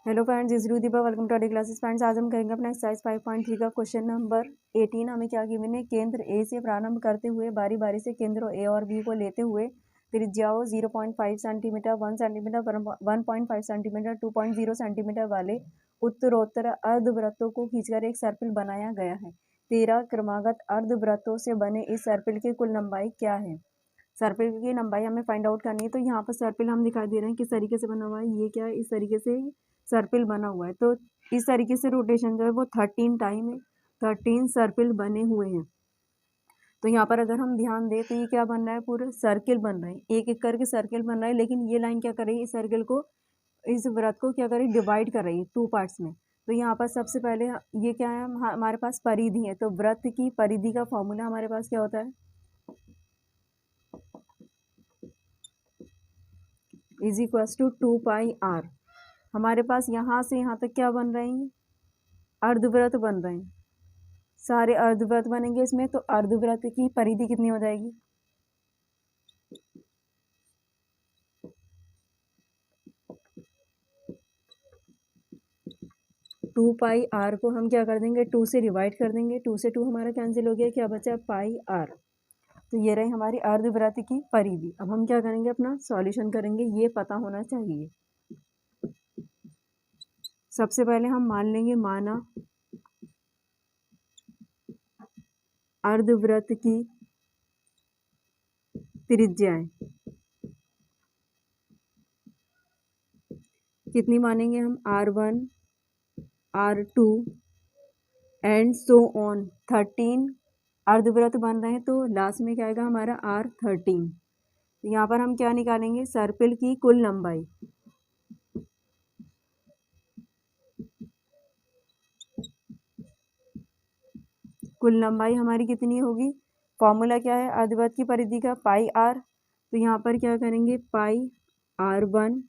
Hello friends, इस Deepa welcome to our classes. Friends, आज हम करेंगे अपना एक्सरसाइज 5.3 का क्वेश्चन नंबर 18। हमें क्या गिवन है, केंद्र ए से प्रारंभ करते हुए बारी बारी से केंद्रों ए और बी को लेते हुए त्रिज्याओं 0.5 सेंटीमीटर, 1 सेंटीमीटर, 1.5 सेंटीमीटर, 2.0 सेंटीमीटर वाले उत्तरोत्तर अर्धवृत्तों को खींचकर एक सर्पिल बनाया गया है। 13 क्रमागत अर्धवृत्तों से बने इस सर्पिल की कुल लंबाई क्या है। सर्पिल की लंबाई हमें फाइंड आउट करनी है। तो यहाँ पर सर्पिल हम दिखाई दे रहे हैं किस तरीके से बना हुआ है। ये क्या है, इस तरीके से सर्पिल बना हुआ है। तो इस तरीके से रोटेशन जो है वो 13 टाइम है, 13 सर्पिल बने हुए हैं। तो यहाँ पर अगर हम ध्यान दें तो ये क्या बन रहा है, पूरा सर्किल बन रहा है, एक एक करके सर्किल बन रहा है। लेकिन ये लाइन क्या कर रही है, इस सर्किल को, इस वृत्त को क्या कर रही है, डिवाइड कर रही है 2 पार्ट्स में। तो यहाँ पर सबसे पहले ये क्या है, हमारे पास परिधि है। तो वृत्त की परिधि का फॉर्मूला हमारे पास क्या होता है, is equals to 2 pi R. हमारे पास यहाँ से यहाँ तक क्या बन रहे हैं, अर्धवृत्त बन रहे हैं, सारे अर्धवृत्त बनेंगे इसमें। तो अर्धवृत्त की परिधि कितनी हो जाएगी, 2 पाई आर को हम क्या कर देंगे, 2 से डिवाइड कर देंगे। 2 से 2 हमारा कैंसिल हो गया, क्या बचा, पाई आर। तो ये रही हमारी अर्धवृत्त की परिधि। अब हम क्या करेंगे, अपना सॉल्यूशन करेंगे, ये पता होना चाहिए। सबसे पहले हम मान लेंगे, माना अर्धवृत्त की त्रिज्याएं कितनी मानेंगे हम, R1, R2 and so on. 13 अर्धवृत्त बन रहे हैं, तो लास्ट में क्या आएगा हमारा, R13। तो यहाँ पर हम क्या निकालेंगे, सर्पिल की कुल लंबाई। कुल लंबाई हमारी कितनी होगी, फॉर्मूला क्या है, अर्धवृत्त की परिधि का, पाई आर। तो यहाँ पर क्या करेंगे, पाई R1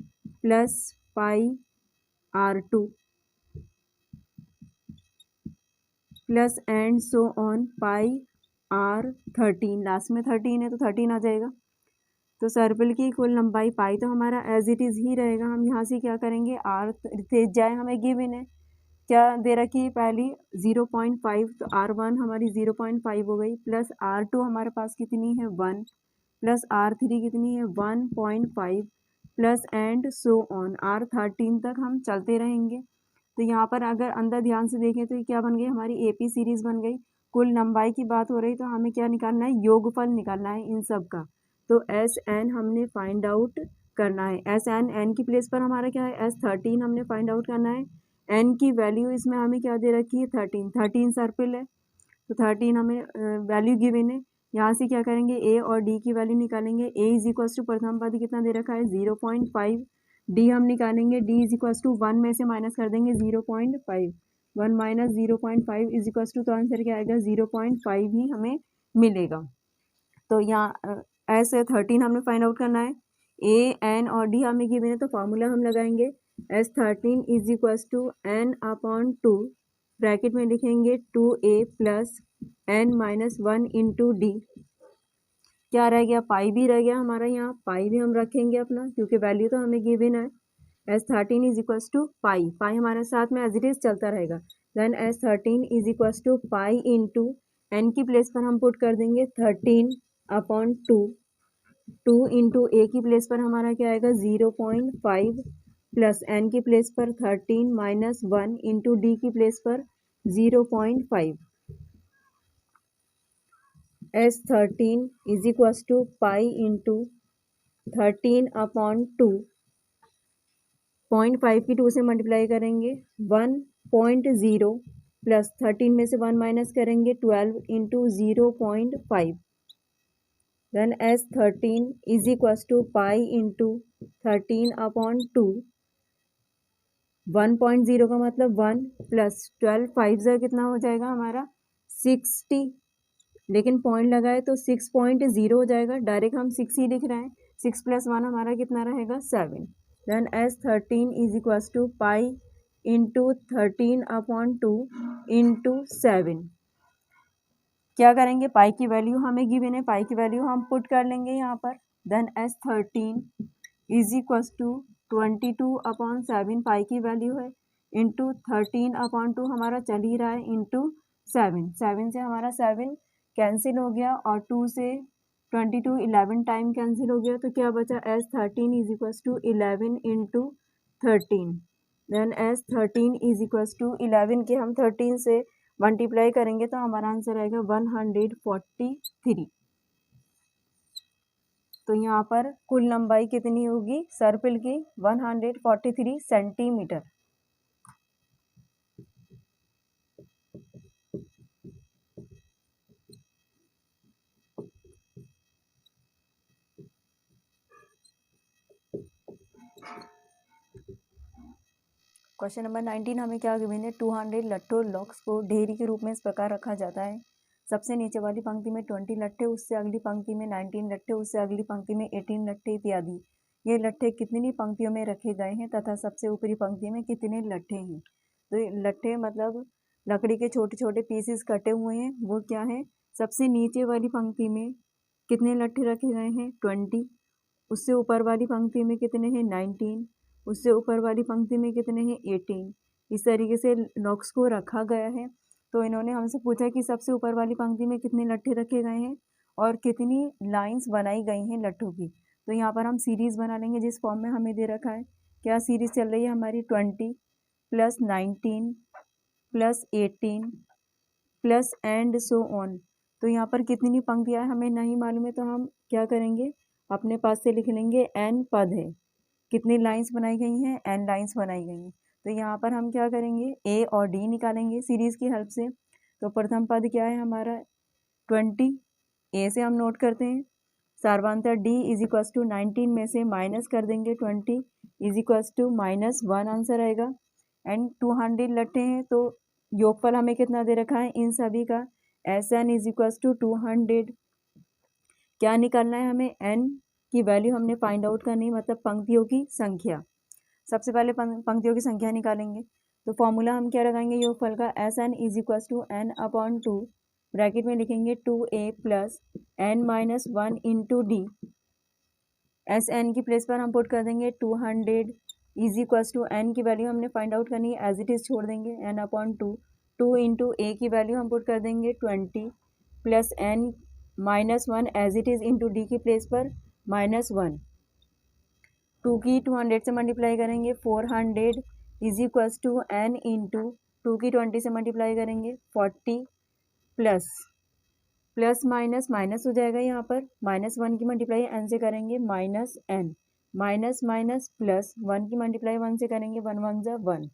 plus pi R2 plus and so on pi R13। Last में 13 है तो 13 आ जाएगा। तो सर्पिल की कुल लंबाई पाई तो हमारा एज इट इज़ ही रहेगा। हम यहाँ से क्या करेंगे, आर त्रिज्याएं हमें गिवन है, क्या दे रखी है, पहली 0.5। तो R1 हमारी 0.5 हो गई, प्लस R2 हमारे पास कितनी है, 1, प्लस R3 कितनी है, 1.5, plus and so on R13 तक हम चलते रहेंगे। तो यहाँ पर अगर अंदर ध्यान से देखें तो ये क्या बन गई, हमारी AP सीरीज बन गई। कुल लंबाई की बात हो रही, तो हमें क्या निकालना है, योगफल निकालना है इन सब का। तो SN हमने फाइंड आउट करना है। SN की प्लेस पर हमारा क्या है, S13 हमने फाइंड आउट करना है। N की वैल्यू इसमें हमें क्या दे रखी है, 13 सर्पिल है। तो 13 हमें वैल्यू गिवन है। यहाँ से क्या करेंगे, A और D की वैल्यू निकालेंगे। A इज इक्वल्स टू प्रथम पद कितना दे रखा है, 0.5। D हम निकालेंगे, D इज इक्वल्स टू 1 में से माइनस कर देंगे 0.5, 1 माइनस 0.5 इज इक्वल्स टू, तो आंसर क्या आएगा, 0.5 ही हमें मिलेगा। तो यहाँ S13 हमने फाइंड आउट करना है। A, N और D हमें गिवन है, तो फॉर्मूला हम लगाएंगे, S13 is equals to N/2, bracket में लिखेंगे 2A plus N minus 1 into D. क्या रह गया, पाई भी रह गया हमारा, यहाँ पाई भी हम रखेंगे अपना, क्योंकि वैल्यू तो हमें गिवन है। S13 is equals to pi, pi हमारे साथ में एज इट इज चलता रहेगा। Then S13 is equals to pi into n की प्लेस पर हम पुट कर देंगे 13/2, 2 इंटू ए की प्लेस पर हमारा क्या आएगा, 0.5, प्लस एन की प्लेस पर 13 माइनस 1 इंटू डी की प्लेस पर 0.5। S13 is equals to pi into 13/2, 0.5 की 2 से मल्टीप्लाई करेंगे 1.0, प्लस 13 में से 1 माइनस करेंगे 12 into 0.5। Then S13 is equals to pi into 13/2, 1.0 का मतलब 1, प्लस 12, 5 से कितना हो जाएगा हमारा, 60। लेकिन पॉइंट लगाए तो 6.0 हो जाएगा, डायरेक्ट हम 6 ही लिख रहे हैं। 6 प्लस 1 हमारा कितना रहेगा, 7। Then S13 is equals to pi into 13/2 into 7। क्या करेंगे, पाई की वैल्यू हमें गिवन है, पाई की वैल्यू हम पुट कर लेंगे यहाँ पर। Then S13 is equals to 22/7 pi की वैल्यू है, इंटू 13/2 हमारा चल ही रहा है, इंटू 7 से हमारा 7 कैंसिल हो गया और 2 से 22 11 टाइम कैंसिल हो गया, तो क्या बचा S 13 is equals to 11 into 13। Then S 13 is equals to 11 के हम 13 से मल्टीप्लाई करेंगे तो हमारा आंसर आएगा 143। तो यहाँ पर कुल लंबाई कितनी होगी सर्पिल की 143 सेंटीमीटर। क्वेश्चन नंबर 19 हमें क्या गिवन है, 200 लट्ठों लॉक्स को ढेरी के रूप में इस प्रकार रखा जाता है। सबसे नीचे वाली पंक्ति में 20 लट्ठे, उससे अगली पंक्ति में 19 लट्ठे, उससे अगली पंक्ति में 18 लट्ठे इत्यादि। ये लट्ठे कितनी पंक्तियों में रखे गए हैं तथा सबसे ऊपरी पंक्ति में कितने लट्ठे हैं। तो ये लट्ठे मतलब लकड़ी के छोटे छोटे पीसेस कटे हुए हैं, वो क्या है। सबसे नीचे वाली पंक्ति में कितने लट्ठे रखे गए हैं 20, उससे ऊपर वाली पंक्ति में कितने हैं 19, उससे ऊपर वाली पंक्ति में कितने हैं 18। इस तरीके से लॉक्स को रखा गया है। तो इन्होंने हमसे पूछा कि सबसे ऊपर वाली पंक्ति में कितने लट्ठे रखे गए हैं और कितनी लाइंस बनाई गई हैं लट्ठों की। तो यहाँ पर हम सीरीज़ बना लेंगे जिस फॉर्म में हमें दे रखा है। क्या सीरीज़ चल रही है हमारी 20 + 19 + 18 प्लस एंड सो ऑन। तो यहाँ पर कितनी पंक्तियाँ हमें नहीं मालूम है, तो हम क्या करेंगे अपने पास से लिख लेंगे n पद है। कितनी लाइंस बनाई गई हैं n लाइंस बनाई गई हैं। तो यहाँ पर हम क्या करेंगे a और d निकालेंगे सीरीज़ की हेल्प से। तो प्रथम पद क्या है हमारा 20, a से हम नोट करते हैं। सार्वांतर d इज इक्वल्स टू 19 में से माइनस कर देंगे 20 इज इक्वल्स टू -1 आंसर आएगा। एंड 200 लट्ठे हैं तो योगफल हमें कितना दे रखा है इन सभी का Sn इज इक्वल्स टू 200। क्या निकालना है हमें n की वैल्यू हमने फाइंड आउट करनी है, मतलब पंक्तियों की संख्या। सबसे पहले पंक्तियों की संख्या निकालेंगे। तो फॉर्मूला हम क्या लगाएंगे योगफल का Sn is equals to n/2 bracket में लिखेंगे 2a + n-1 into D. Sn की प्लेस पर हम पुट कर देंगे 200 इज इक्वल्स टू n की वैल्यू हमने फाइंड आउट करनी है एज इट इज़ छोड़ देंगे n/2। 2 इंटू a की वैल्यू हम पुट कर देंगे 20 + n-1 as it is into D की प्लेस पर -1। 2 की 200 से मल्टीप्लाई करेंगे 400 is equals to n into 2 की 20 से मल्टीप्लाई करेंगे 40 प्लस माइनस माइनस हो जाएगा। यहाँ पर -1 की मल्टीप्लाई n से करेंगे -n, माइनस माइनस प्लस 1 की मल्टीप्लाई 1 से करेंगे 1 1 ज़ा 1।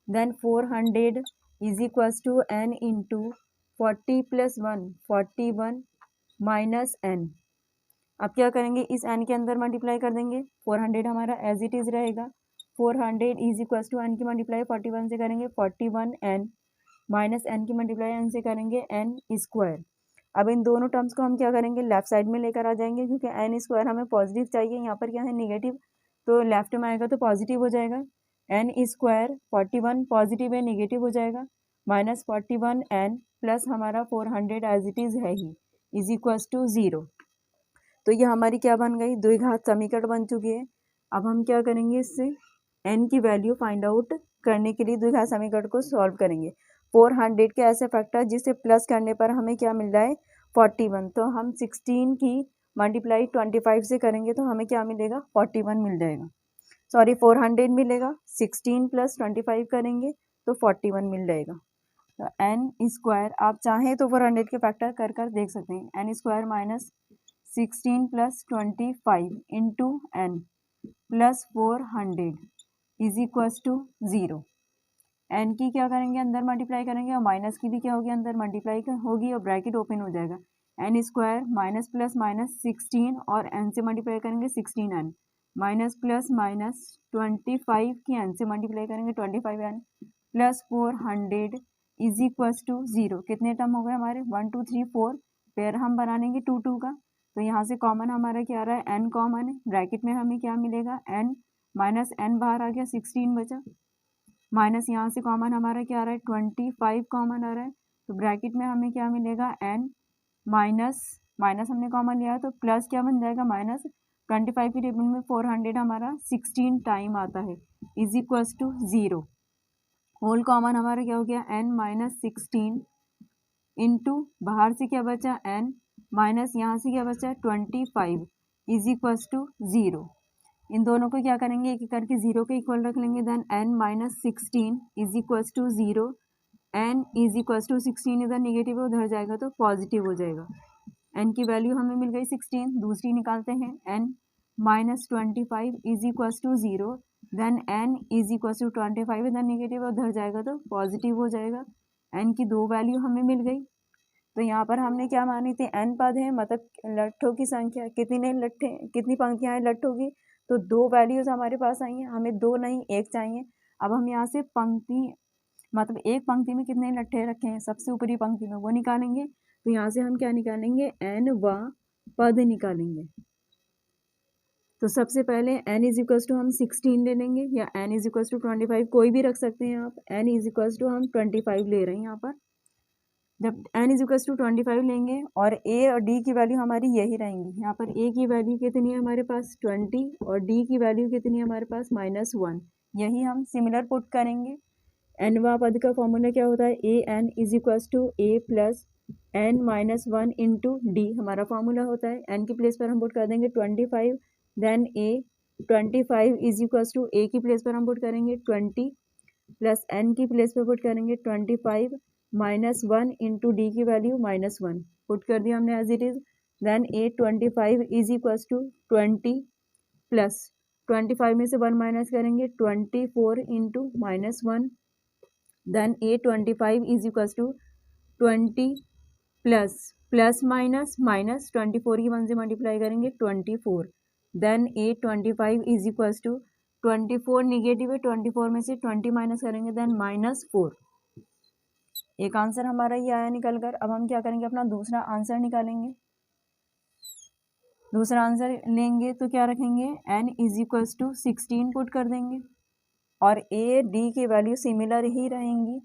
Then 400 is equals to n into 40 + 1 41 -n। अब क्या करेंगे इस n के अंदर मल्टीप्लाई कर देंगे 400 हमारा एज इट इज़ रहेगा। 400 इज इक्वल्स टू n की मल्टीप्लाई 41 से करेंगे 41n माइनस n की मल्टीप्लाई n से करेंगे n²। अब इन दोनों टर्म्स को हम क्या करेंगे लेफ्ट साइड में लेकर आ जाएंगे, क्योंकि n² हमें पॉजिटिव चाहिए, यहाँ पर क्या है नेगेटिव, तो लेफ्ट में आएगा तो पॉजिटिव हो जाएगा। n² 41 पॉजिटिव है नेगेटिव हो जाएगा -41n प्लस हमारा 400 एज इट इज़ है ही इज इक्वल्स टू 0। तो ये हमारी क्या बन गई द्विघात समीकरण बन चुकी है। अब हम क्या करेंगे इससे n की वैल्यू फाइंड आउट करने के लिए द्विघात समीकरण को सॉल्व करेंगे। 400 के ऐसे फैक्टर जिसे प्लस करने पर हमें क्या मिल रहा है 41, तो हम 16 की मल्टीप्लाई 25 से करेंगे तो हमें क्या मिलेगा 41 मिल जाएगा। सॉरी 400 मिलेगा, 16 + 25 करेंगे तो 41 मिल जाएगा। तो n² आप चाहें तो 400 के फैक्टर कर कर देख सकते हैं। n² - 16 + 25 into n plus 400 is equals to 0। n की क्या करेंगे अंदर मल्टीप्लाई करेंगे और माइनस की भी क्या होगी अंदर मल्टीप्लाई होगी और ब्रैकेट ओपन हो जाएगा। n² माइनस प्लस माइनस 16 और n से मल्टीप्लाई करेंगे 16n माइनस प्लस माइनस 25 की n से मल्टीप्लाई करेंगे 25n plus 400 is equals to 0। कितने टर्म हो गए हमारे 1 2 3 4 पेयर हम बना लेंगे 2 2 का। तो यहाँ से कॉमन हमारा क्या आ रहा है n कॉमन है, ब्रैकेट में हमें क्या मिलेगा n माइनस n बाहर आ गया 16 बचा, माइनस यहाँ से कॉमन हमारा क्या आ रहा है 25 कॉमन आ रहा है, तो ब्रैकेट में हमें क्या मिलेगा n माइनस माइनस हमने कॉमन लिया है तो प्लस क्या बन जाएगा 25 की टेबल में 400 हमारा 16 टाइम आता है, is equals to 0। Whole common हमारा क्या हो गया, n माइनस 16 इंटू बाहर से क्या बचा n माइनस यहाँ से क्या बचा 25 इज इक्वल्स टू 0। इन दोनों को क्या करेंगे, एक एक करके 0 के इक्वल रख लेंगे। Then n minus 16 is equals to 0, n is equals to 16 इधर नेगेटिव उधर जाएगा तो पॉजिटिव हो जाएगा। n की वैल्यू हमें मिल गई 16, दूसरी निकालते हैं n minus 25 is equals to 0, then n is equals to 25 इधर नेगेटिव उधर जाएगा तो पॉजिटिव हो जाएगा। n की दो वैल्यू हमें मिल गई। तो यहाँ पर हमने क्या मानी थी, n पद है मतलब लट्ठों की संख्या, कितने लट्ठे कितनी पंक्तियाँ हैं लट्ठों की, तो दो वैल्यूज हमारे पास आई हैं, हमें दो नहीं एक चाहिए। अब हम यहाँ से पंक्ति मतलब एक पंक्ति में कितने लट्ठे रखे हैं सबसे ऊपरी पंक्ति में वो निकालेंगे। तो यहाँ से हम क्या निकालेंगे, n व पद निकालेंगे। तो सबसे पहले n इज इक्वल्स टू हम 16 ले लेंगे या n इज इक्वल्स टू 25, कोई भी रख सकते हैं आप। n इज इक्वल्स टू हम 25 ले रहे हैं यहाँ पर। जब n इज इक्वल्स टू 25 लेंगे और a और d की वैल्यू हमारी यही रहेंगी। यहाँ पर a की वैल्यू कितनी है हमारे पास 20 और d की वैल्यू कितनी है हमारे पास -1। यही हम सिमिलर पुट करेंगे। nवा पद का फॉर्मूला क्या होता है, A N is equals to A plus n minus 1 into D हमारा फॉर्मूला होता है। n की प्लेस पर हम पुट कर देंगे 25, then a 25 is equals to A की प्लेस पर हम पुट करेंगे 20 प्लस n की प्लेस पर पुट करेंगे 25 माइनस 1 इंटू डी की वैल्यू -1 पुट कर दिया हमने as it is. Then a 25 is equals to 20 plus 25 में से 1 माइनस करेंगे 24 into -1, then a 25 is equals to 20 plus minus 24 की 1 से मल्टीप्लाई करेंगे 24, then a 25 is equals to 24 negative है, 24 में से 20 माइनस करेंगे देन -4। एक आंसर हमारा ये आया निकल कर। अब हम क्या करेंगे, अपना दूसरा आंसर निकालेंगे। दूसरा आंसर लेंगे तो क्या रखेंगे, n is equals to 16 put कर देंगे और a d की वैल्यू सिमिलर ही रहेंगी।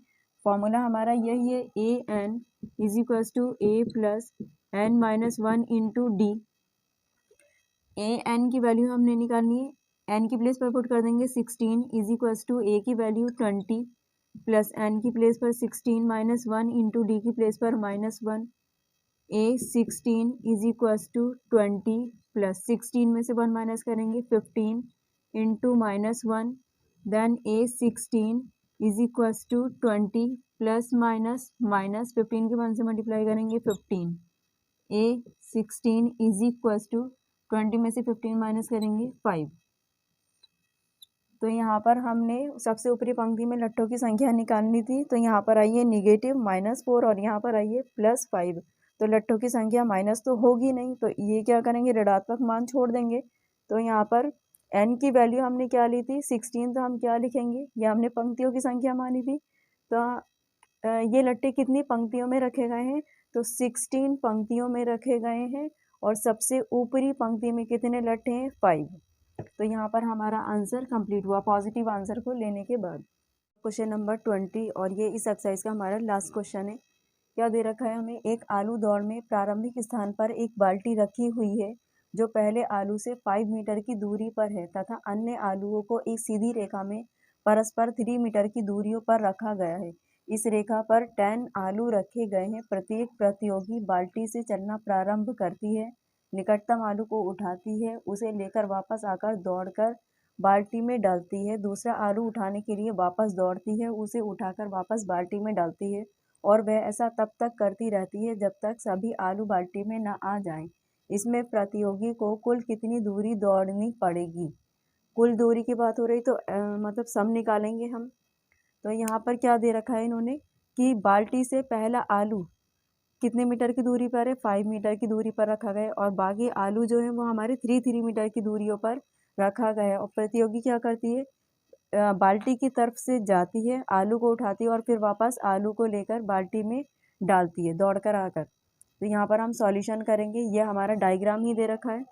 फॉर्मूला हमारा यही है, A N is equals to A plus n minus 1 into D. A N की वैल्यू हमने निकालनी है, n की प्लेस पर पुट कर देंगे 16 इज इक्वल्स टू ए की वैल्यू 20 प्लस n की प्लेस पर 16 माइनस 1 इंटू डी की प्लेस पर -1। a 16 is equals to 20 plus 16 में से 1 माइनस करेंगे 15 into -1, then a 16 is equals to 20 plus minus 15 के 1 से मल्टीप्लाई करेंगे 15। a 16 इज इक्वल्स टू 20 में से 15 माइनस करेंगे 5। तो यहाँ पर हमने सबसे ऊपरी पंक्ति में लट्ठों की संख्या निकालनी थी। तो यहाँ पर आई है -4 और यहाँ पर आई है +5। तो लट्ठों की संख्या माइनस तो होगी नहीं, तो ये क्या करेंगे, ऋणात्मक मान छोड़ देंगे। तो यहाँ पर n की वैल्यू हमने क्या ली थी 16, तो हम क्या लिखेंगे, ये हमने पंक्तियों की संख्या मानी थी। तो ये लट्ठे कितनी पंक्तियों में रखे गए हैं, तो 16 पंक्तियों में रखे गए हैं और सबसे ऊपरी पंक्ति में कितने लट्ठे हैं 5। तो यहाँ पर हमारा आंसर कंप्लीट हुआ पॉजिटिव आंसर को लेने के बाद। क्वेश्चन नंबर 20 और ये इस एक्सरसाइज का हमारा लास्ट क्वेश्चन है। क्या दे रखा है हमें, एक आलू दौड़ में प्रारंभिक स्थान पर एक बाल्टी रखी हुई है जो पहले आलू से 5 मीटर की दूरी पर है तथा अन्य आलूओं को एक सीधी रेखा में परस्पर 3 मीटर की दूरियों पर रखा गया है। इस रेखा पर 10 आलू रखे गए हैं। प्रत्येक प्रतियोगी बाल्टी से चलना प्रारंभ करती है, निकटतम आलू को उठाती है, उसे लेकर वापस आकर दौड़कर बाल्टी में डालती है, दूसरा आलू उठाने के लिए वापस दौड़ती है, उसे उठाकर वापस बाल्टी में डालती है और वह ऐसा तब तक करती रहती है जब तक सभी आलू बाल्टी में न आ जाएं। इसमें प्रतियोगी को कुल कितनी दूरी दौड़नी पड़ेगी। कुल दूरी की बात हो रही तो मतलब सम निकालेंगे हम। तो यहाँ पर क्या दे रखा है इन्होंने कि बाल्टी से पहला आलू कितने मीटर की दूरी पर है, 5 मीटर की दूरी पर रखा गया और बाकी आलू जो है वो हमारे 3 मीटर की दूरियों पर रखा गया है। और प्रतियोगी क्या करती है, बाल्टी की तरफ से जाती है, आलू को उठाती है और फिर वापस आलू को लेकर बाल्टी में डालती है दौड़ कर आकर। तो यहाँ पर हम सॉल्यूशन करेंगे, ये हमारा डायग्राम ही दे रखा है।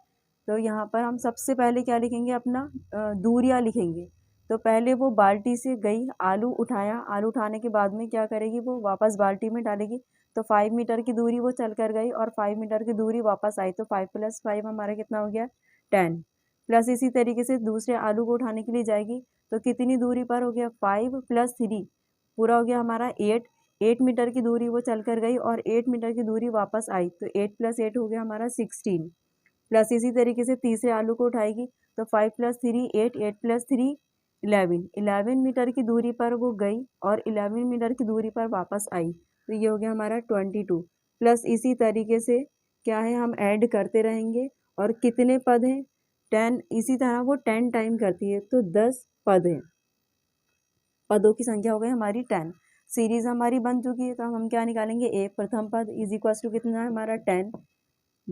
तो यहाँ पर हम सबसे पहले क्या लिखेंगे, अपना दूरियाँ लिखेंगे। तो पहले वो बाल्टी से गई, आलू उठाया, आलू उठाने के बाद में क्या करेगी, वो वापस बाल्टी में डालेगी। तो 5 मीटर की दूरी वो चल कर गई और 5 मीटर की दूरी वापस आई। तो 5 + 5 हमारा कितना हो गया 10 प्लस इसी तरीके से दूसरे आलू को उठाने के लिए जाएगी तो कितनी दूरी पर हो गया 5 + 3 पूरा हो गया हमारा 8 मीटर की दूरी वो चल कर गई और 8 मीटर की दूरी वापस आई तो 8 + 8 हो गया हमारा 16 प्लस इसी तरीके से तीसरे आलू को उठाएगी तो 5 + 3 8 8 + 3 11 मीटर की दूरी पर वो गई और 11 मीटर की दूरी पर वापस आई तो ये हो गया हमारा 22 प्लस इसी तरीके से क्या है हम ऐड करते रहेंगे और कितने पद हैं 10 इसी तरह वो 10 टाइम करती है तो 10 पद हैं पदों की संख्या हो गई हमारी 10 सीरीज हमारी बन चुकी है तो हम क्या निकालेंगे ए प्रथम पद इज इक्वल टू कितना है हमारा 10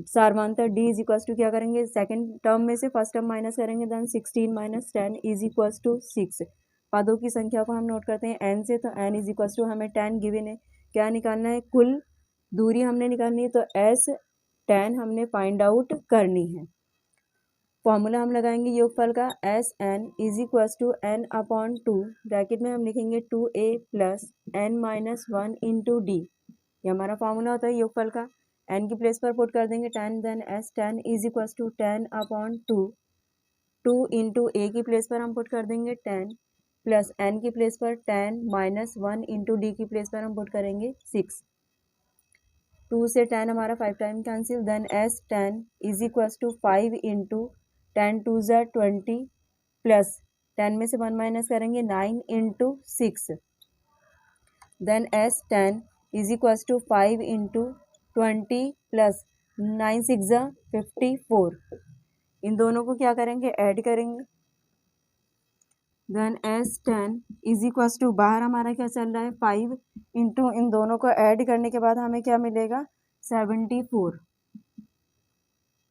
सारवांतर डी इज इक्वल टू क्या करेंगे सेकंड टर्म में से फर्स्ट टर्म माइनस करेंगे देन 16 - 10 इज इक्वल टू 6 पदों की संख्या को हम नोट करते हैं एन से तो एन इज इक्वल टू हमें 10 गिवन है क्या निकालना है कुल दूरी हमने निकालनी है तो एस 10 हमने फाइंड आउट करनी है फॉर्मूला हम लगाएंगे योगफल का S N is equal to N upon 2 bracket में हम लिखेंगे 2a + n - 1 इंटू डी ये हमारा फॉर्मूला होता है योगफल का n की प्लेस पर पुट कर देंगे 10 then S 10 is equal to 10 upon 2 into A की प्लेस पर हम पुट कर देंगे 10 प्लस n की प्लेस पर 10 - 1 इंटू डी की प्लेस पर हम पुट करेंगे 6 2 से 10 हमारा 5 time cancel then S 10 is equal to 5 into 10 2 ज़ा 20 प्लस 10 में से 1 माइनस करेंगे 9 into 6 then S 10 is equal to 5 into 20 plus 9 6 ज़ा 54 इन दोनों को क्या करेंगे ऐड करेंगे then S 10 is equal to बाहर हमारा क्या चल रहा है 5 इंटू इन दोनों को ऐड करने के बाद हमें क्या मिलेगा 74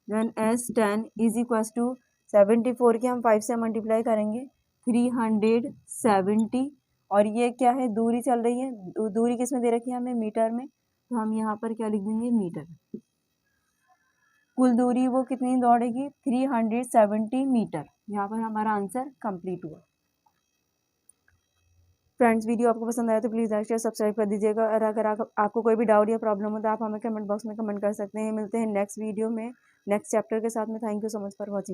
then S 10 is equal to 74 के हम 5 से मल्टीप्लाई करेंगे 370 और ये क्या है दूरी चल रही है दूरी किस में दे रखी है हमें मीटर में तो हम यहाँ पर क्या लिख देंगे मीटर कुल दूरी वो कितनी दौड़ेगी 370 मीटर यहाँ पर हमारा आंसर कंप्लीट हुआ फ्रेंड्स वीडियो आपको पसंद आया तो प्लीज़ लाइक शेयर सब्सक्राइब कर दीजिएगा और अगर आपको कोई भी डाउट या प्रॉब्लम हो तो आप हमें कमेंट बॉक्स में कमेंट कर सकते हैं मिलते हैं नेक्स्ट वीडियो में नेक्स्ट चैप्टर के साथ में thank you so much for watching